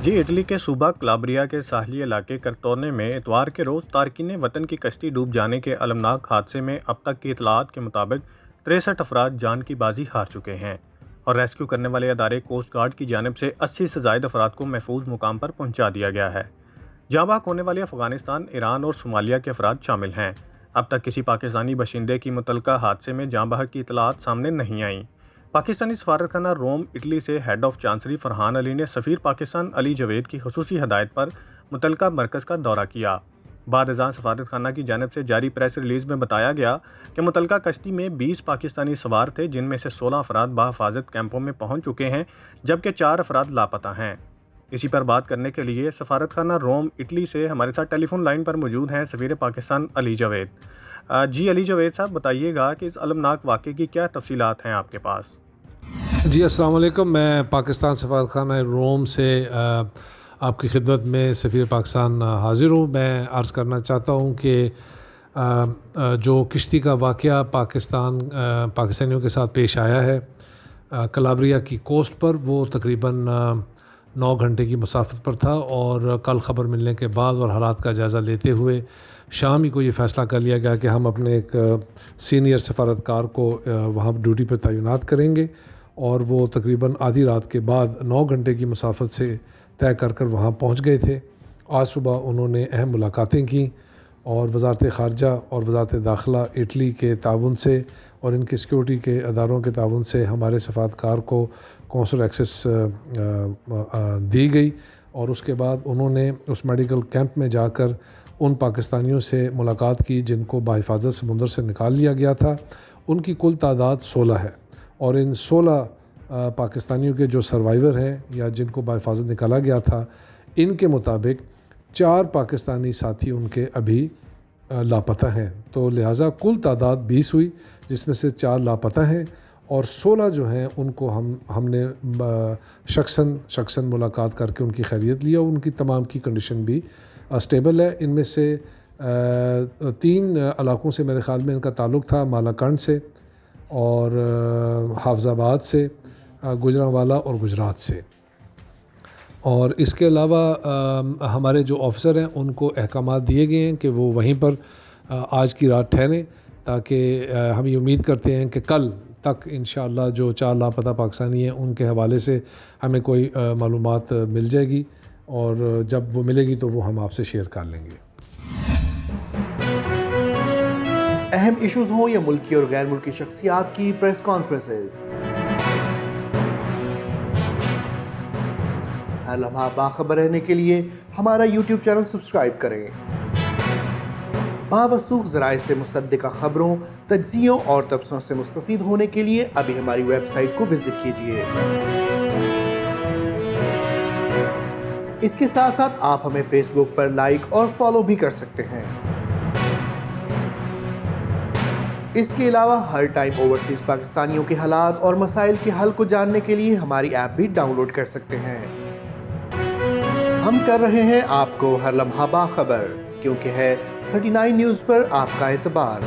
جی Italy کے صوبہ کلابریا کے ساحلی علاقے کرتونے میں اتوار کے روز تارکین وطن کی کشتی ڈوب جانے کے المناک حادثے میں اب تک کی اطلاعات کے مطابق 63 افراد جان کی بازی ہار چکے ہیں اور ریسکیو کرنے والے ادارے کوسٹ گارڈ کی جانب سے 80 سے زائد افراد کو محفوظ مقام پر پہنچا دیا گیا ہے۔ جاں بحق ہونے والے افغانستان، ایران اور صومالیہ کے افراد شامل ہیں۔ اب تک کسی پاکستانی باشندے کی متعلقہ حادثے میں جاں بحق کی اطلاعات سامنے نہیں آئیں۔ پاکستانی سفارتخانہ روم اٹلی سے ہیڈ آف چانسری فرحان علی نے سفیر پاکستان علی جوید کی خصوصی ہدایت پر متعلقہ مرکز کا دورہ کیا۔ بعد ازاں سفارتخانہ کی جانب سے جاری پریس ریلیز میں بتایا گیا کہ متعلقہ کشتی میں 20 پاکستانی سوار تھے، جن میں سے 16 افراد بحفاظت کیمپوں میں پہنچ چکے ہیں جبکہ 4 افراد لاپتہ ہیں۔ اسی پر بات کرنے کے لیے سفارتخانہ روم اٹلی سے ہمارے ساتھ ٹیلی فون لائن پر موجود ہیں سفیر پاکستان علی جوید۔ جی علی جوید صاحب، بتائیے گا کہ اس المناک واقعے کی کیا تفصیلات ہیں آپ کے پاس؟ جی السلام علیکم، میں پاکستان سفارتخانہ روم سے آپ کی خدمت میں سفیر پاکستان حاضر ہوں۔ میں عرض کرنا چاہتا ہوں کہ جو کشتی کا واقعہ پاکستانیوں کے ساتھ پیش آیا ہے کلابریا کی کوسٹ پر، وہ تقریباً 9 گھنٹے کی مسافت پر تھا، اور کل خبر ملنے کے بعد اور حالات کا جائزہ لیتے ہوئے شام ہی کو یہ فیصلہ کر لیا گیا کہ ہم اپنے ایک سینئر سفارتکار کو وہاں ڈیوٹی پر تعینات کریں گے، اور وہ تقریباً آدھی رات کے بعد 9 گھنٹے کی مسافت سے طے کر وہاں پہنچ گئے تھے۔ آج صبح انہوں نے اہم ملاقاتیں کیں، اور وزارت خارجہ اور وزارت داخلہ اٹلی کے تعاون سے اور ان کی سیکورٹی کے اداروں کے تعاون سے ہمارے سفارتکار کو کونسل ایکسس دی گئی، اور اس کے بعد انہوں نے اس میڈیکل کیمپ میں جا کر ان پاکستانیوں سے ملاقات کی جن کو بحفاظت سمندر سے نکال لیا گیا تھا۔ ان کی کل تعداد 16 ہے، اور ان 16 پاکستانیوں کے جو سروائیور ہیں یا جن کو بحفاظت نکالا گیا تھا، ان کے مطابق 4 پاکستانی ساتھی ان کے ابھی لاپتہ ہیں، تو لہٰذا کل تعداد 20 ہوئی، جس میں سے 4 لاپتہ ہیں، اور 16 جو ہیں ان کو ہم نے شخصاً ملاقات کر کے ان کی خیریت لیا، ان کی تمام کی کنڈیشن بھی اسٹیبل ہے۔ ان میں سے 3 علاقوں سے میرے خیال میں ان کا تعلق تھا، مالاکنڈ سے اور حافظ آباد سے، گجرانوالہ اور گجرات سے۔ اور اس کے علاوہ ہمارے جو آفیسر ہیں ان کو احکامات دیے گئے ہیں کہ وہ وہیں پر آج کی رات ٹھہریں، تاکہ ہم یہ امید کرتے ہیں کہ کل تک انشاءاللہ جو 4 لاپتہ پاکستانی ہیں ان کے حوالے سے ہمیں کوئی معلومات مل جائے گی، اور جب وہ ملے گی تو وہ ہم آپ سے شیئر کر لیں گے۔ اہم ایشوز ہوں یا ملکی اور غیر ملکی شخصیات کی پریس کانفرنسز، ہر لمحہ باخبر رہنے کے لیے ہمارا یوٹیوب چینل سبسکرائب کریں۔ باوثوق ذرائع سے مصدقہ خبروں، تجزیوں اور تبصروں سے مستفید ہونے کے لیے ابھی ہماری ویب سائٹ کو وزٹ کیجیے۔ اس کے ساتھ ساتھ آپ ہمیں فیس بک پر لائک اور فالو بھی کر سکتے ہیں۔ اس کے علاوہ ہر ٹائم اوورسیز پاکستانیوں کے حالات اور مسائل کے حل کو جاننے کے لیے ہماری ایپ بھی ڈاؤن لوڈ کر سکتے ہیں۔ ہم کر رہے ہیں آپ کو ہر لمحہ باخبر، کیونکہ ہے 39 نیوز پر آپ کا اعتبار۔